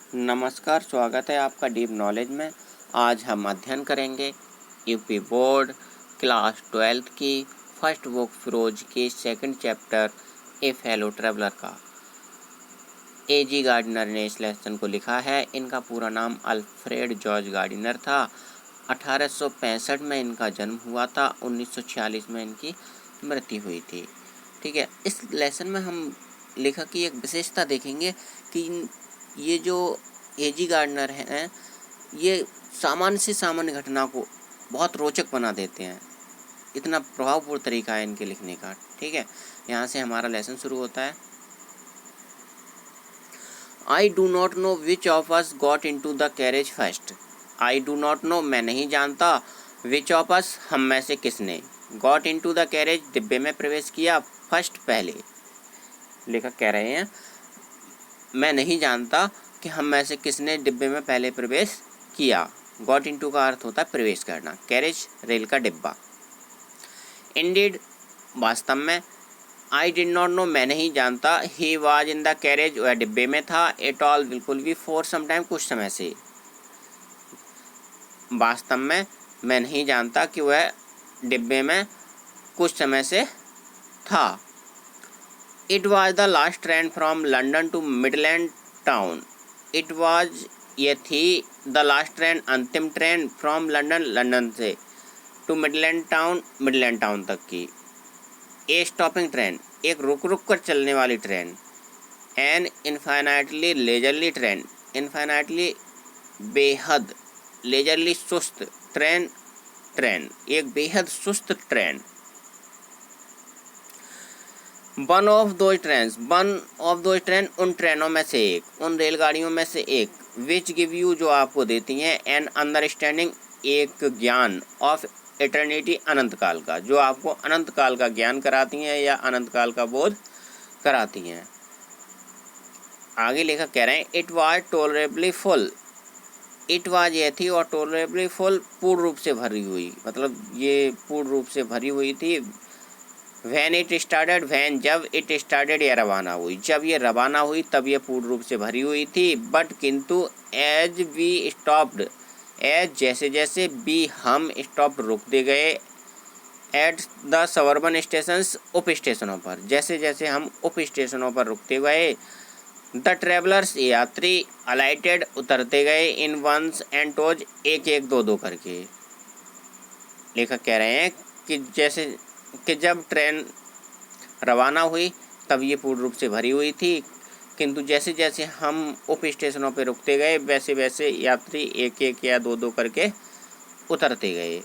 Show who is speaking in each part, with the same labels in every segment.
Speaker 1: नमस्कार, स्वागत है आपका डीप नॉलेज में। आज हम अध्ययन करेंगे यूपी बोर्ड क्लास 12 की फर्स्ट बुक फिरोज की सेकंड चैप्टर ए फेलो ट्रैवलर का। A.G. गार्डनर ने इस लेसन को लिखा है। इनका पूरा नाम अल्फ्रेड जॉर्ज गार्डनर था। 1865 में इनका जन्म हुआ था। 1946 में इनकी मृत्यु हुई थी। ठीक है, इस लेसन में हम लेखक की एक विशेषता देखेंगे कि ये जो A.G. गार्डनर हैं, ये सामान्य से सामान्य घटना को बहुत रोचक बना देते हैं। इतना प्रभावपूर्ण तरीका है इनके लिखने का। ठीक है, यहाँ से हमारा लेसन शुरू होता है। I do not know which of us got into the carriage first. I do not know, मैं नहीं जानता, which of us, हम में से किसने, got into the carriage, डिब्बे में प्रवेश किया, फर्स्ट, पहले। लेखक कह रहे हैं मैं नहीं जानता कि हम में से किसने डिब्बे में पहले प्रवेश किया। गॉट इनटू का अर्थ होता है प्रवेश करना। कैरेज, रेल का डिब्बा। इंडीड, वास्तव में। आई डिड नॉट नो, मैं नहीं जानता। He was in the carriage, वह डिब्बे में था। एट ऑल, बिल्कुल भी। फॉर सम टाइम, कुछ समय से। वास्तव में मैं नहीं जानता कि वह डिब्बे में कुछ समय से था। It was the last train from London to Midland town. It was, ये थी, द लास्ट ट्रेन, अंतिम ट्रेन, फ्रॉम लंडन, लंदन से, टू मिडलैंड टाउन तक की। ए स्टॉपिंग ट्रेन, एक रुक रुक कर चलने वाली train. An infinitely leisurely train, infinitely बेहद, लेजरली सुस्त, ट्रेन, एक बेहद सुस्त train. One of those train, उन ट्रेनों में से एक, उन रेलगाड़ियों में से एक। विच गिव यू, जो आपको देती हैं, एन अंडरस्टैंडिंग, एक ज्ञान, ऑफ एटर्निटी, अनंत काल का, जो आपको अनंत काल का ज्ञान कराती हैं या अनंत काल का बोध कराती हैं। आगे लेखक कह रहे हैं it was tolerably full. It was, ये थी, और टॉलरेबली फुल, पूर्ण रूप से भरी हुई, मतलब ये पूर्ण रूप से भरी हुई थी। वैन इट स्टार्टेड, वैन, जब, इट स्टार्टेड, या रवाना हुई, जब ये रवाना हुई तब ये पूर्ण रूप से भरी हुई थी। बट, किंतु, एज वी स्टॉप्ड, एज, जैसे जैसे, बी, हम, स्टॉप, रुकते गए, एट द सबर्बन स्टेशंस, उप स्टेशनों पर, जैसे जैसे हम उप स्टेशनों पर रुकते गए। द ट्रेवलर्स, यात्री, अलाइटेड, उतरते गए, इन वंस एंड टोज, एक एक दो दो करके। लेखक कह रहे हैं कि जब ट्रेन रवाना हुई तब ये पूर्ण रूप से भरी हुई थी, किंतु जैसे जैसे हम उप स्टेशनों पर रुकते गए वैसे वैसे यात्री एक एक या दो दो करके उतरते गए।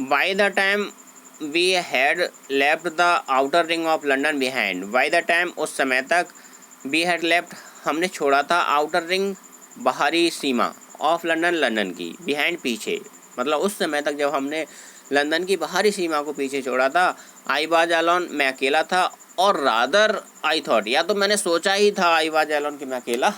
Speaker 1: By the time we had left the outer ring of London behind, by the time, उस समय तक, वी हैड लेफ्ट, हमने छोड़ा था, आउटर रिंग, बाहरी सीमा, ऑफ लंडन, लंदन की, बिहाइंड, पीछे, मतलब उस समय तक जब हमने लंदन की बाहरी सीमा को पीछे छोड़ा था। आई वाज अलोन, मैं अकेला था, और रादर आई थॉट, या तो मैंने सोचा ही था, आई वाज अलोन, कि मैं अकेला।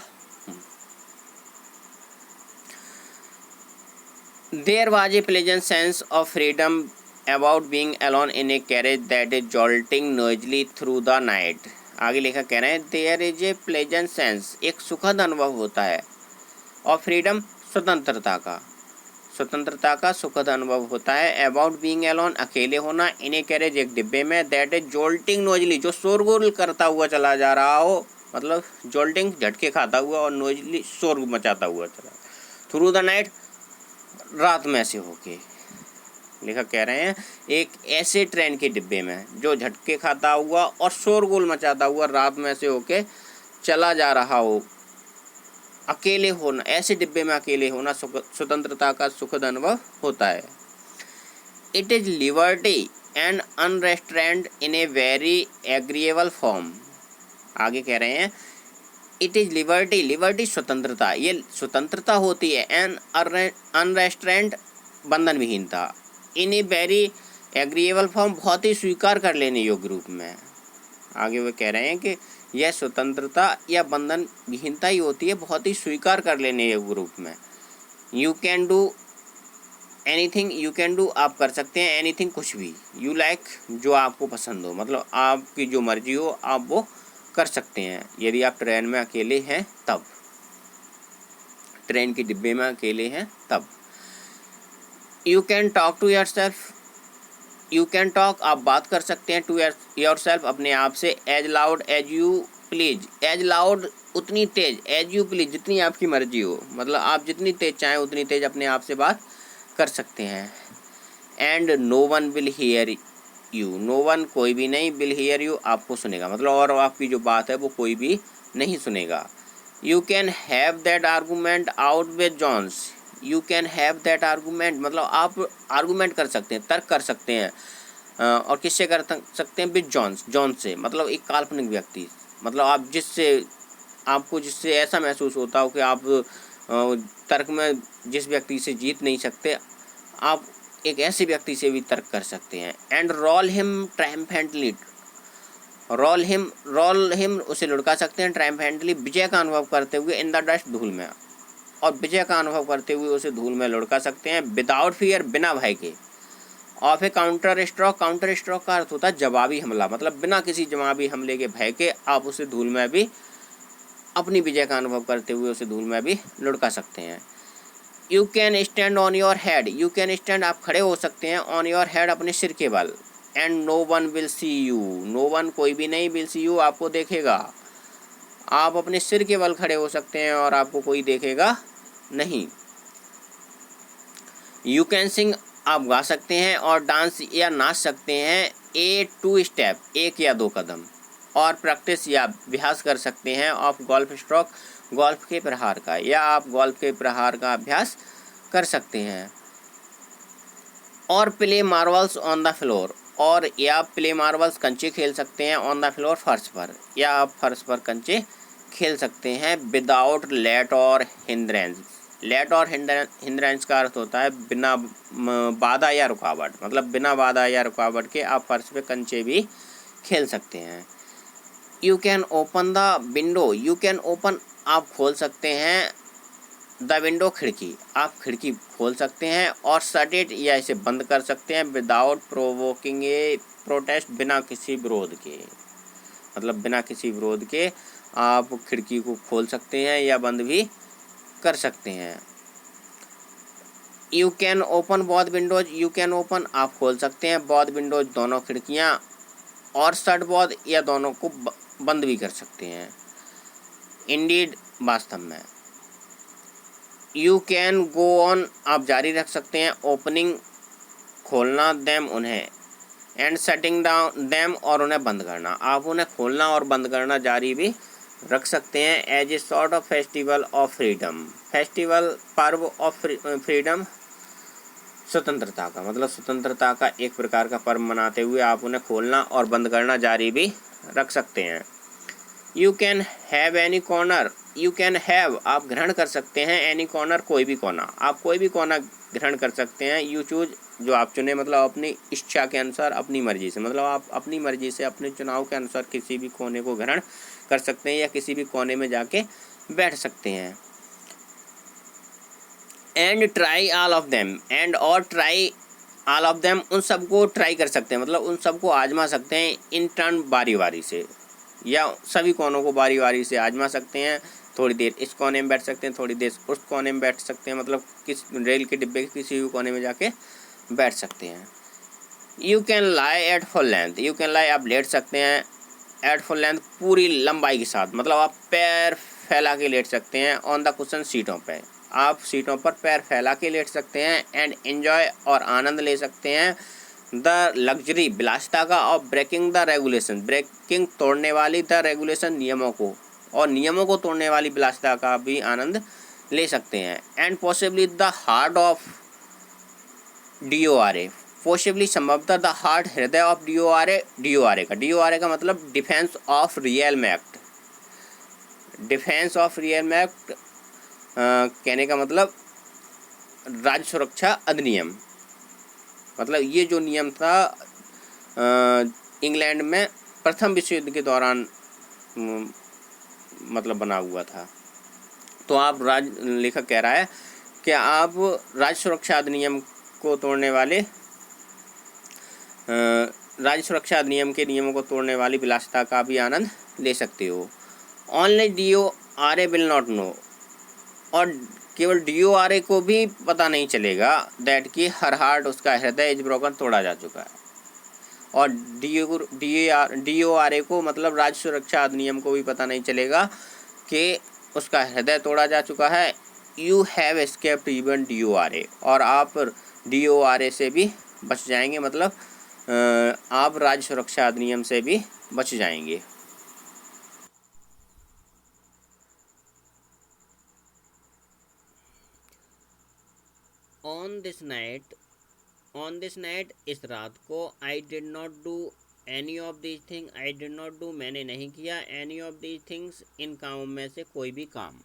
Speaker 1: There was a pleasant sense of freedom about being alone in a carriage that is jolting noisily through the night. आगे लेखक कह रहे हैं there is a pleasant sense, एक सुखद अनुभव होता है, और फ्रीडम, स्वतंत्रता का सुखद अनुभव होता है। अबाउट बीइंग अलोन, अकेले होना, इन ए कैरेज, एक डिब्बे में, दैट इज जोल्टिंग नोजली, जो शोरगुल करता हुआ चला जा रहा हो, मतलब जोल्टिंग, झटके खाता हुआ, और नोजली, शोर मचाता हुआ चला, थ्रू द नाइट, रात में से होके। लेखक कह रहे हैं एक ऐसे ट्रेन के डिब्बे में जो झटके खाता हुआ और शोरगुल मचाता हुआ रात में से होके चला जा रहा हो। अकेले होना, ऐसे डिब्बे में अकेले होना स्वतंत्रता का सुखद अनुभव होता है। It is liberty and unrestrained in a very agreeable form. आगे कह रहे हैं इट इज लिबर्टी, लिबर्टी स्वतंत्रता, ये स्वतंत्रता होती है, एंड अनरेस्ट्रेंड, बंधन विहीनता, इन ए वेरी एग्रीएबल फॉर्म, बहुत ही स्वीकार कर लेने योग्य रूप में। आगे वो कह रहे हैं कि यह स्वतंत्रता या बंधन विहीनता ही होती है, बहुत ही स्वीकार कर लेने योग्य रूप में। You can do anything, you can do, आप कर सकते हैं, एनीथिंग, कुछ भी, यू लाइक, जो आपको पसंद हो, मतलब आपकी जो मर्जी हो आप वो कर सकते हैं यदि आप ट्रेन में अकेले हैं तब, ट्रेन के डिब्बे में अकेले हैं तब। You can talk to yourself, you can talk आप बात कर सकते हैं, टू योर सेल्फ अपने आप से, as loud as you please, as loud उतनी तेज, एज यू प्लीज जितनी आपकी मर्जी हो, मतलब आप जितनी तेज चाहें उतनी तेज अपने आप से बात कर सकते हैं। And no one will hear you, no one कोई भी नहीं, विल हियर यू आपको सुनेगा, मतलब और आपकी जो बात है वो कोई भी नहीं सुनेगा। You can have that argument out with Jones, you can have that argument मतलब आप आर्गूमेंट कर सकते हैं, तर्क कर सकते हैं, और किससे कर सकते हैं, विद जॉन्स, जॉन से मतलब एक काल्पनिक व्यक्ति, मतलब आप जिससे ऐसा महसूस होता हो कि आप तर्क में जिस व्यक्ति से जीत नहीं सकते, आप एक ऐसे व्यक्ति से भी तर्क कर सकते हैं। And roll him triumphantly, roll him उसे लुढ़का सकते हैं, ट्रायम्फेंटली विजय का अनुभव करते हुए, इन द डस्ट धूल में, और विजय का अनुभव करते हुए उसे धूल में लुढ़का सकते हैं। विदाउट फियर बिना भय के, of A counter stroke, counter stroke का अर्थ होता है जवाबी हमला, मतलब बिना किसी जवाबी हमले के भय के आप उसे धूल में भी अपनी विजय का अनुभव करते हुए उसे धूल में भी लुढ़का सकते हैं। You can stand on your head, you can stand आप खड़े हो सकते हैं, ऑन योर हेड अपने सिर के बल। And no one will see you, no one कोई भी नहीं, विल सी यू आपको देखेगा, आप अपने सिर के बल खड़े हो सकते हैं और आपको कोई देखेगा नहीं। यू कैन सिंग आप गा सकते हैं, और डांस या नाच सकते हैं, ए टू स्टेप एक या दो कदम, और प्रैक्टिस या अभ्यास कर सकते हैं, ऑफ गोल्फ स्ट्रोक गोल्फ के प्रहार का, या आप गोल्फ के प्रहार का अभ्यास कर सकते हैं। और play marbles on the floor, और या प्ले मार्बल्स कंचे खेल सकते हैं, ऑन द फ्लोर फर्श पर, या आप फर्श पर कंचे खेल सकते हैं। विदाउट लेट और हिंद्रेंस, लेट और हिंद्रेंस का अर्थ होता है बिना बाधा या रुकावट, मतलब बिना बाधा या रुकावट के आप फर्श पे कंचे भी खेल सकते हैं। You can open the window, you can open आप खोल सकते हैं, द विंडो खिड़की आप खिड़की खोल सकते हैं, और शट इट या इसे बंद कर सकते हैं। विदाउट प्रोवोकिंग ए प्रोटेस्ट बिना किसी विरोध के, मतलब बिना किसी विरोध के आप खिड़की को खोल सकते हैं या बंद भी कर सकते हैं। You can open both Windows, you can open आप खोल सकते हैं, बोथ विंडोज दोनों खिड़कियां, और शट बोथ या दोनों को बंद भी कर सकते हैं। इंडीड वास्तव में। यू कैन गो ऑन आप जारी रख सकते हैं, ओपनिंग खोलना, देम उन्हें, एंड शटिंग डाउन देम और उन्हें बंद करना, आप उन्हें खोलना और बंद करना जारी भी रख सकते हैं। As a sort of festival of freedom, festival पर्व ऑफ फ्रीडम स्वतंत्रता का, मतलब स्वतंत्रता का एक प्रकार का पर्व मनाते हुए आप उन्हें खोलना और बंद करना जारी भी रख सकते हैं। You can have any corner, you can have आप ग्रहण कर सकते हैं, एनी कॉर्नर कोई भी कोना, आप कोई भी कोना ग्रहण कर सकते हैं। यू चूज जो आप चुने, मतलब अपनी इच्छा के अनुसार, अपनी मर्जी से, मतलब आप अपनी मर्जी से अपने चुनाव के अनुसार किसी भी कोने को ग्रहण कर सकते हैं या किसी भी कोने में जाके बैठ सकते हैं। And try all of them, and और ट्राई ऑल ऑफ देम उन सबको ट्राई कर सकते हैं, मतलब उन सबको आजमा सकते हैं, इन टर्न बारी बारी से, या सभी कोनों को बारी बारी से आजमा सकते हैं। थोड़ी देर इस कोने में बैठ सकते हैं, थोड़ी देर उस कोने में बैठ सकते हैं, मतलब किस रेल के डिब्बे के किसी भी कोने में जाके बैठ सकते हैं। You can lie at full length, you can lie आप लेट सकते हैं, एट फुल लेंथ पूरी लंबाई के साथ, मतलब आप पैर फैला के लेट सकते हैं, ऑन द कुशन सीटों पे आप सीटों पर पैर फैला के लेट सकते हैं। एंड एंजॉय और आनंद ले सकते हैं, द लग्जरी विलासिता का, और ब्रेकिंग द रेगुलेशन ब्रेकिंग तोड़ने वाली, द रेगुलेशन नियमों को, और नियमों को तोड़ने वाली विलासिता का भी आनंद ले सकते हैं। And possibly the heart of DORA, possibly संभवतः द हार्ट हृदय ऑफ DORA, DORA का मतलब defence of real act, defence of real act कहने का मतलब राज्य सुरक्षा अधिनियम, मतलब ये जो नियम था इंग्लैंड में प्रथम विश्व युद्ध के दौरान मतलब बना हुआ था। तो आप लेखक कह रहा है कि आप राज्य सुरक्षा अधिनियम को तोड़ने वाले, राज्य सुरक्षा अधिनियम के नियमों को तोड़ने वाली विलासिता का भी आनंद ले सकते हो। Only DORA will not know, और केवल DORA को भी पता नहीं चलेगा दैट कि हर हार्ट, उसका हृदय इज ब्रोकन, तोड़ा जा चुका है। और DORA को मतलब राज्य सुरक्षा अधिनियम को भी पता नहीं चलेगा कि उसका हृदय तोड़ा जा चुका है। You have escaped even DORA, और आप DORA से भी बच जाएंगे, मतलब आप राज्य सुरक्षा अधिनियम से भी बच जाएंगे। ऑन दिस नाइट, इस रात को, I did not do any of these thing, I did not do, मैंने नहीं किया, एनी ऑफ दीज थिंग्स, इन कामों में से कोई भी काम।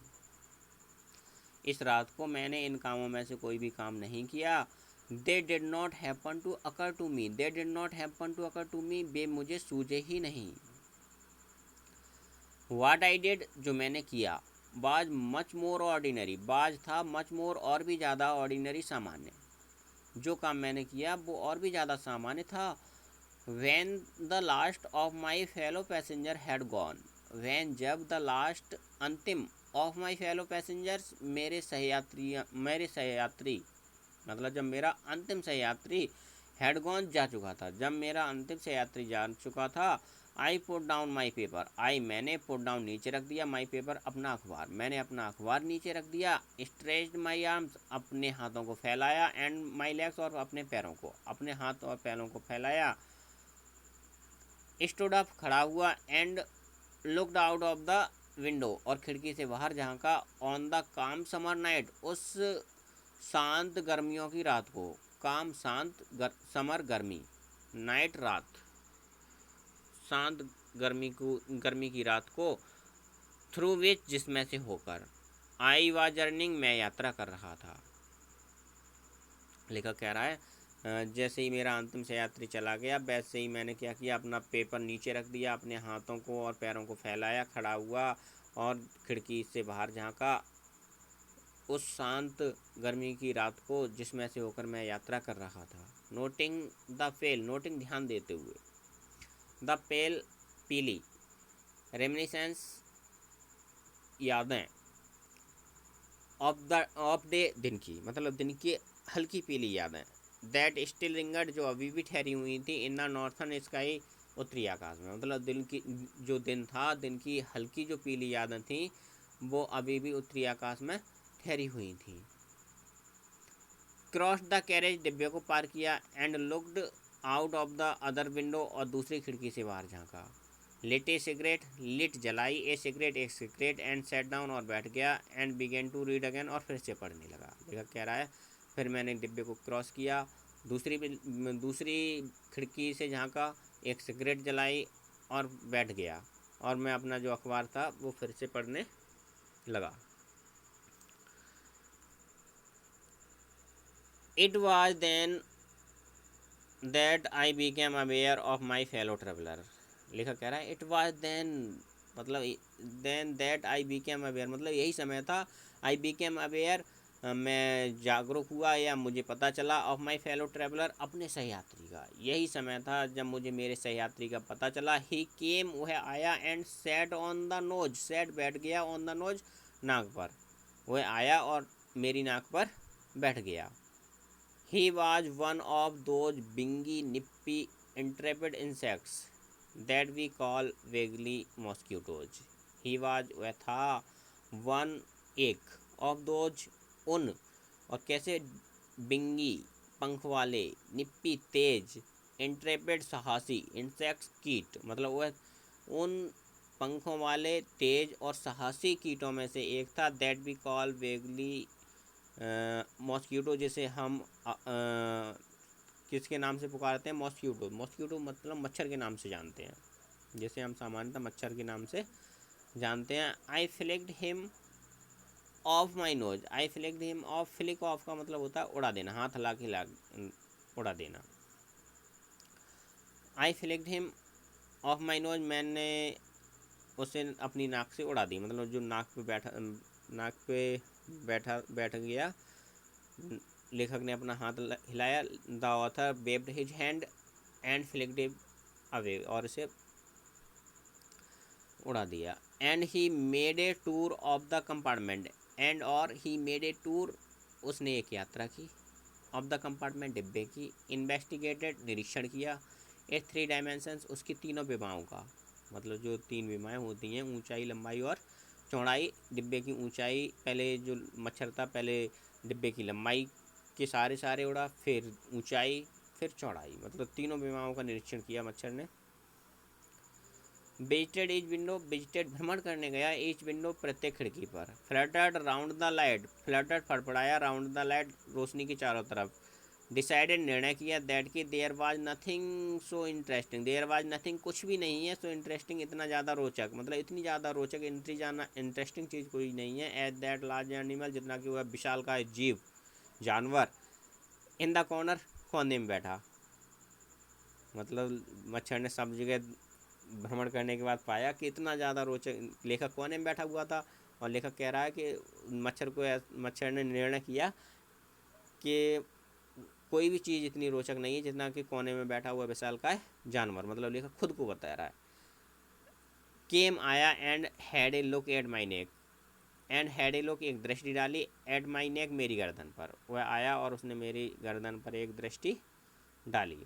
Speaker 1: इस रात को मैंने इन कामों में से कोई भी काम नहीं किया। They did not happen to occur to me, they did not happen to occur to me, वे मुझे सूझे ही नहीं। वाट आई डिड, जो मैंने किया, was much more ordinary, was था मच मोर, और भी ज़्यादा, ऑर्डिनरी सामान्य, जो काम मैंने किया वो और भी ज़्यादा सामान्य था। When the last of my fellow passenger had gone, when जब, द लास्ट अंतिम, ऑफ माई फेलो पैसेंजर्स, मेरे सहयात्री मतलब जब मेरा अंतिम सहयात्री, हैड गॉन जा चुका था, जब मेरा अंतिम सहयात्री जा चुका था। I put down my paper, I मैंने, पुट डाउन नीचे रख दिया, माई पेपर अपना अखबार, मैंने अपना अखबार नीचे रख दिया। स्ट्रेच्ड माई आर्म्स, अपने हाथों को फैलाया, एंड माई लेग्स, और अपने पैरों को, अपने हाथ और पैरों को फैलाया। स्टूड अप, खड़ा हुआ, and looked out of the window, और खिड़की से बाहर झांका। ऑन द काम समर नाइट, उस शांत गर्मियों की रात को, काम शांत, समर गर्मी, नाइट रात, शांत गर्मी की रात को, थ्रू विच, जिसमें से होकर, आई वाज जर्निंग, मैं यात्रा कर रहा था। लेखक कह रहा है जैसे ही मेरा अंतिम सहयात्री चला गया, वैसे ही मैंने क्या किया, अपना पेपर नीचे रख दिया, अपने हाथों को और पैरों को फैलाया, खड़ा हुआ, और खिड़की से बाहर झांका, उस शांत गर्मी की रात को जिसमें से होकर मैं यात्रा कर रहा था। नोटिंग द पेल, नोटिंग ध्यान देते हुए, द पेल पीली, रेमिनिसेंस यादें, ऑफ डे दिन की, मतलब दिन की हल्की पीली यादें, दैट स्टिल रिंगर्ड, जो अभी भी ठहरी हुई थी, इन द नॉर्थन स्काई, उत्तरी आकाश में, मतलब दिन की, जो दिन था, दिन की हल्की जो पीली यादें थी वो अभी भी उत्तरी आकाश में ठहरी हुई थी। क्रॉस द कैरेज, डिब्बे को पार किया, and looked out of the other window, और दूसरी खिड़की से बाहर झांका। लिट ए सिगरेट, लिट जलाई, ए सिगरेट एक सिगरेट, एंड सेट डाउन, और बैठ गया, and began to read again, और फिर से पढ़ने लगा। लेखक कह रहा है फिर मैंने डिब्बे को क्रॉस किया, दूसरी खिड़की से झांका, एक सिगरेट जलाई और बैठ गया, और मैं अपना जो अखबार था वो फिर से पढ़ने लगा। It was then that I became aware of my fellow traveller. लेखक कह रहा है इट वॉज देन, मतलब then that I became aware, मतलब यही समय था, आई बिकेम अवेयर, मैं जागरूक हुआ या मुझे पता चला, ऑफ माई फेलो ट्रेवलर, अपने सहयात्री का, यही समय था जब मुझे मेरे सहयात्री का पता चला। ही केम, वह आया, and set on the nose, set बैठ गया, ऑन द नोज, नाक पर, वह आया और मेरी नाक पर बैठ गया। He was one of those bingy, nippy, intrepid insects that we call vaguely mosquitoes. He was, वह था, one, एक, of those, उन, और कैसे, बिंगी, पंख वाले, निप्पी, तेज, इंट्रेपिड, साहसी, इंसेक्ट्स, कीट, मतलब वह उन पंखों वाले, तेज और साहसी कीटों में से एक था। That we call vaguely mosquito, जिसे हम किसके नाम से पुकारते हैं, मॉस्क्यूटो, मॉस्क्यूटो मतलब मच्छर के नाम से जानते हैं, जैसे हम सामान्यतः मच्छर के नाम से जानते हैं। I flicked him off my nose, I flicked him off, flick off का मतलब होता है उड़ा देना, हाथ हिला के उड़ा देना। I flicked him off my nose, मैंने उसे अपनी नाक से उड़ा दी, मतलब जो नाक पे बैठ गया। लेखक ने अपना हाथ हिलाया। The author waived his hand and flicked it away, और उसे उड़ा दिया। And he made a tour of the compartment, and और ही मेड ए टूर, उसने एक यात्रा की, ऑफ द कंपार्टमेंट, डिब्बे की, इन्वेस्टिगेटेड, निरीक्षण किया, ए थ्री डायमेंशंस, उसकी तीनों विमाओं का, मतलब जो तीन विमाएँ होती हैं, ऊंचाई, लंबाई और चौड़ाई। डिब्बे की ऊंचाई, पहले जो मच्छर था पहले डिब्बे की लंबाई के सारे उड़ा, फिर ऊंचाई, फिर चौड़ाई, मतलब तीनों विमाओं का निरीक्षण किया मच्छर ने। विजिटेड ईच विंडो, विजिटेड भ्रमण करने गया, ईच विंडो प्रत्येक खिड़की पर। Fluttered round the light, fluttered फड़फड़ाया, राउंड द लाइट रोशनी की चारों तरफ। डिसाइडेड निर्णय किया, दैट की there was nothing so interesting, there was nothing कुछ भी नहीं है, सो इंटरेस्टिंग इतना ज़्यादा रोचक, मतलब इतनी ज़्यादा रोचक इंटरेस्टिंग चीज़ कोई नहीं है, एज दैट लार्ज एनिमल, जितना कि वह विशाल का जीव जानवर, इन द कॉर्नर, कोने में बैठा। मतलब मच्छर ने सब जगह भ्रमण करने के बाद पाया कि इतना ज़्यादा रोचक, लेखक कोने में बैठा हुआ था और लेखक कह रहा है कि मच्छर ने निर्णय किया कि कोई भी चीज़ इतनी रोचक नहीं है जितना कि कोने में बैठा हुआ विशालकाय जानवर, मतलब लेखक खुद को बता रहा है। केम आया and had a look at my neck, and had a look, एक दृष्टि डाली, एट माई नेक, मेरी गर्दन पर। वह आया और उसने मेरी गर्दन पर एक दृष्टि डाली।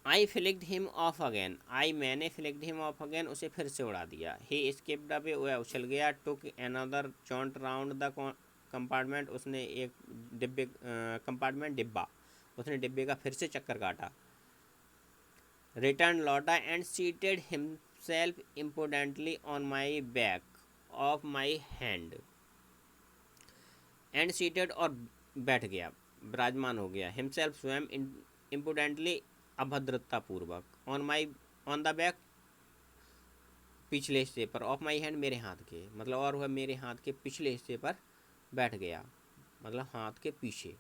Speaker 1: आई फ्लिक्ड हिम ऑफ अगेन, आई मैंने फ्लिक्ड हिम ऑफ अगेन, उसे फिर से उड़ा दिया। ही स्किप्ड अवे, वह उछल गया। टुक एनदर चॉन्ट राउंड द कंपार्टमेंट, उसने एक कंपार्टमेंट डिब्बा, उसने डिब्बे का फिर से चक्कर काटा। रिटर्न लौटा and seated himself importantly on my back of my hand, and seated और बैठ गया, विराजमान हो गया, हिमसेल्फ स्वयं, इम्पोर्टेंटली अभद्रतापूर्वक, ऑन द बैक पिछले हिस्से पर, ऑफ माई हैंड मेरे हाथ के, मतलब और वह मेरे हाथ के पिछले हिस्से पर बैठ गया, मतलब हाथ के पीछे।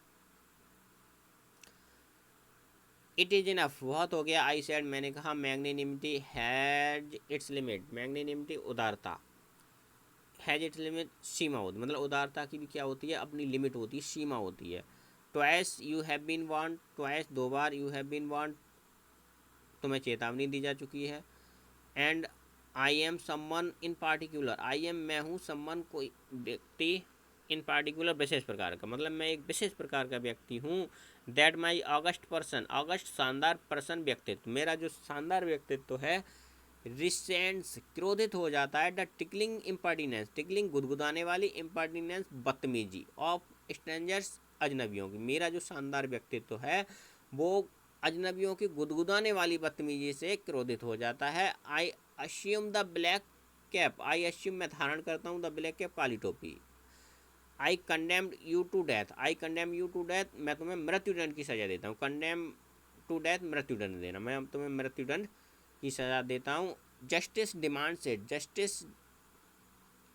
Speaker 1: इट इज़ इनफ, बहुत हो गया। आई सेड, मैंने कहा। Magnanimity has its limit, magnanimity उदारता, हैज इट्स लिमिट सीमा होती, मतलब उदारता की भी क्या होती है, अपनी लिमिट होती है, सीमा होती है। Twice you have been warned, twice दो बार, यू हैव बीन वार्न्ड तुम्हें चेतावनी दी जा चुकी है। And I am someone in particular, I am मैं हूँ, समवन कोई व्यक्ति, इन पार्टिकुलर विशेष प्रकार का, मतलब मैं एक विशेष प्रकार का व्यक्ति हूँ। That my August person, August शानदार पर्सन व्यक्तित्व, मेरा जो शानदार व्यक्तित्व है, रिसेंट्स क्रोधित हो जाता है, द टिकलिंग इम्पर्टिनेंस, टिकलिंग गुदगुदाने वाली, इम्पर्टिनेंस बदतमीजी, ऑफ स्ट्रेंजर्स अजनबियों की, मेरा जो शानदार व्यक्तित्व है वो अजनबियों की गुदगुदाने वाली बदतमीजी से क्रोधित हो जाता है। I assume the black cap, I assume मैं धारण करता हूँ, द ब्लैक कैप काली टोपी। I condemned you to death, I condemn you to death, मैं तुम्हें मृत्युदंड की सज़ा देता हूँ। कंडेम टू डेथ, मृत्युदंड देना, मैं तुम्हें मृत्युदंड की सज़ा देता हूँ। जस्टिस डिमांड्स इट, जस्टिस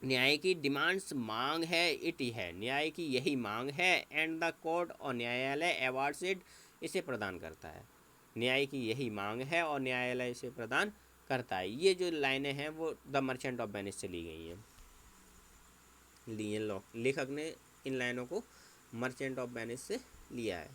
Speaker 1: न्याय की, डिमांड्स मांग है, इट है न्याय की यही मांग है। एंड द कोर्ट और न्यायालय अवार्ड्स इट, इसे प्रदान करता है। न्याय की यही मांग है और न्यायालय इसे प्रदान करता है। ये जो लाइनें हैं वो द मर्चेंट ऑफ वेनिस से ली गई हैं, लेखक ने इन लाइनों को मर्चेंट ऑफ वेनिस से लिया है।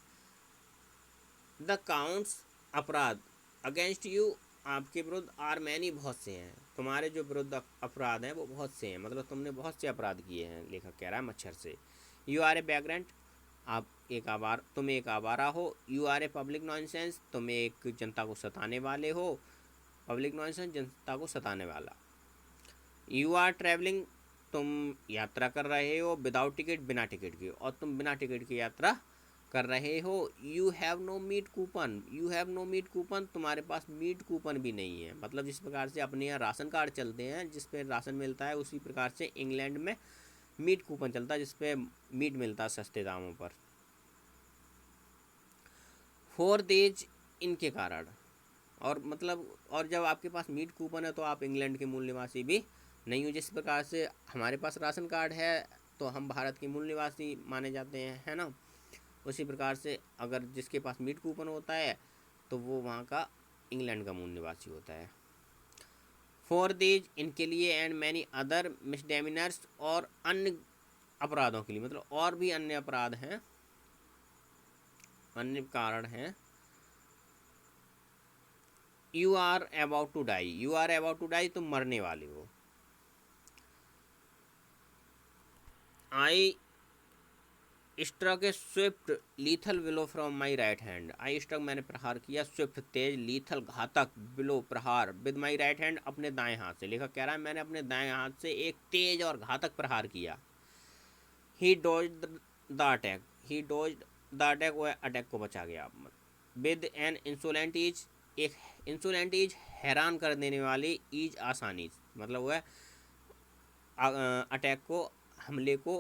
Speaker 1: द काउंट्स, अपराध, अगेंस्ट यू, आपके विरुद्ध, आर मैनी, बहुत से हैं, तुम्हारे जो विरुद्ध अपराध हैं वो बहुत से हैं, मतलब तुमने बहुत से अपराध किए हैं, लेखक कह रहा है मच्छर से। यू आर ए वैग्रेंट, तुम एक आवारा हो। You are a public nonsense, तुम एक जनता को सताने वाले हो, पब्लिक नॉनसेंस जनता को सताने वाला। यू आर ट्रैवलिंग, तुम यात्रा कर रहे हो, विदाउट टिकट, बिना टिकट के, और तुम बिना टिकट की यात्रा कर रहे हो। You have no meat coupon, you have no meat coupon, तुम्हारे पास मीट कूपन भी नहीं है, मतलब जिस प्रकार से अपने यहाँ राशन कार्ड चलते हैं जिस पे राशन मिलता है, उसी प्रकार से इंग्लैंड में मीट कूपन चलता है जिस पे मीट मिलता है सस्ते दामों पर। फॉर देज, इनके कारण, और मतलब और जब आपके पास मीट कूपन है तो आप इंग्लैंड के मूल निवासी भी नहीं हो। जिस प्रकार से हमारे पास राशन कार्ड है तो हम भारत के मूल निवासी माने जाते हैं, है ना, उसी प्रकार से अगर जिसके पास मीट कूपन होता है तो वो वहाँ का इंग्लैंड का मूल निवासी होता है। फॉर दीज, इनके लिए, एंड मैनी अदर मिसडेमिनर्स, और अन्य अपराधों के लिए, मतलब और भी अन्य अपराध हैं, अन्य कारण हैं। You are about to die, you are about to die, तुम मरने वाले हो। I struck a swift lethal blow from my right hand, I struck मैंने प्रहार किया, स्विफ्ट तेज, लीथल घातक, बिलो प्रहार, विद माई राइट हैंड अपने दाएं हाथ से। लेखक कह रहा है मैंने अपने दाएं हाथ से एक तेज और घातक प्रहार किया। He dodged the attack, he dodged the attack, वह अटैक को बचा गया। विद एन इंसोलेंट ईज, एक इंसोलेंट ईज हैरान कर देने वाली, ईज आसानी, मतलब वह अटैक को, हमले को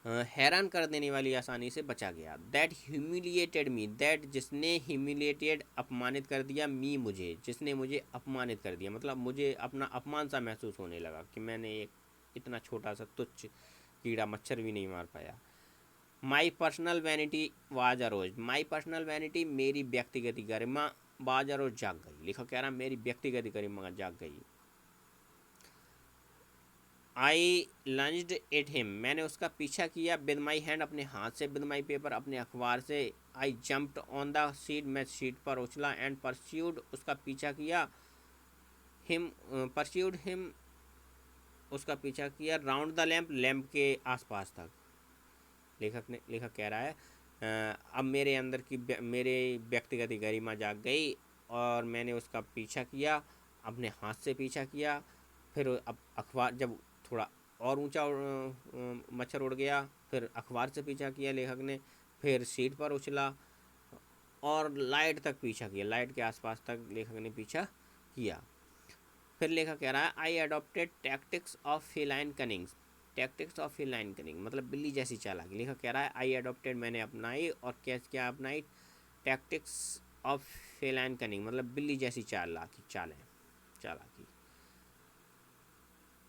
Speaker 1: हैरान कर देने वाली आसानी से बचा गया। दैट ह्यूमिलिएटेड मी, दैट जिसने, ह्यूमिलिएटेड अपमानित कर दिया, मी मुझे, जिसने मुझे अपमानित कर दिया, मतलब मुझे अपना अपमान सा महसूस होने लगा कि मैंने एक इतना छोटा सा तुच्छ कीड़ा मच्छर भी नहीं मार पाया। My personal vanity was arose, my personal vanity मेरी व्यक्तिगत गरिमा, वाज अरोज जाग गई। लिखा कह रहा मेरी व्यक्तिगत गरिमा जाग गई। आई लंज्ड एट हिम, मैंने उसका पीछा किया, विद माई हैंड अपने हाथ से, विद माई पेपर अपने अखबार से। आई जंप्ड ऑन द सीट, मैं सीट पर उछला, एंड परस्यूड उसका पीछा किया, हिम परस्यूड हिम उसका पीछा किया, राउंड द लैम्प, लैम्प के आसपास तक। लेखक कह रहा है अब मेरे अंदर की मेरे व्यक्तिगत गरिमा जाग गई और मैंने उसका पीछा किया, अपने हाथ से पीछा किया। फिर अब अखबार, जब थोड़ा और ऊंचा मच्छर उड़ गया, फिर अखबार से पीछा किया लेखक ने, फिर सीट पर उछला और लाइट तक पीछा किया, लाइट के आसपास तक लेखक ने पीछा किया। फिर लेखक कह रहा है I adopted tactics of feline cunnings, tactics of feline cunning मतलब बिल्ली जैसी चालाकी। लेखक कह रहा है आई अडॉप्टेड मैंने अपनाई, और क्या अपनाई, टैक्टिक्स ऑफ फेलाइन कनिंग मतलब बिल्ली जैसी चालाकी।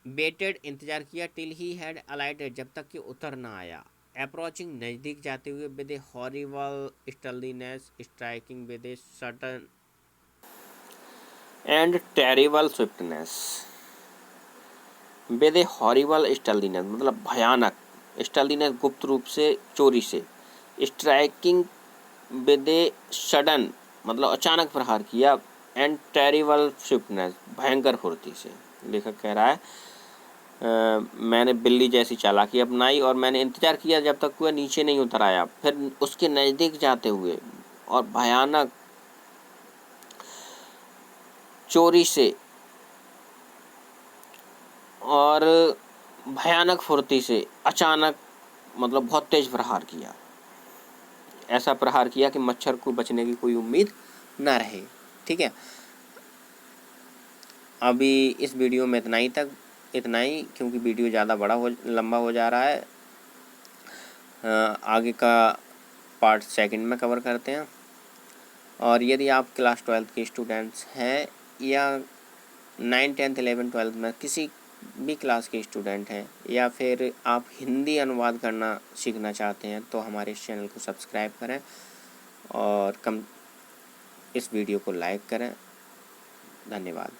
Speaker 1: वेटेड इंतजार किया, टिल ही हैड अलाइटेड जब तक कि उतर ना आया। अप्रोचिंग नज़दीक जाते हुए, with a horrible sternness, striking with a sudden and terrible swiftness, with a horrible sternness मतलब भयानक, स्टर्लीनेस गुप्त रूप से, चोरी से, स्ट्राइकिंग विद ए सडन मतलब अचानक प्रहार किया, एंड टेरिबल स्विफ्टनेस भयंकर फुर्ती से। लेखक कह रहा है मैंने बिल्ली जैसी चालाकी अपनाई और मैंने इंतजार किया जब तक वह नीचे नहीं उतर आया, फिर उसके नज़दीक जाते हुए और भयानक चोरी से और भयानक फुर्ती से अचानक मतलब बहुत तेज प्रहार किया, ऐसा प्रहार किया कि मच्छर को बचने की कोई उम्मीद ना रहे। ठीक है, अभी इस वीडियो में इतना ही क्योंकि वीडियो ज़्यादा लंबा हो जा रहा है। आगे का पार्ट सेकंड में कवर करते हैं। और यदि आप क्लास 12 के स्टूडेंट्स हैं या 9, 10, 11, 12 में किसी भी क्लास के स्टूडेंट हैं, या फिर आप हिंदी अनुवाद करना सीखना चाहते हैं, तो हमारे इस चैनल को सब्सक्राइब करें और इस वीडियो को लाइक करें। धन्यवाद।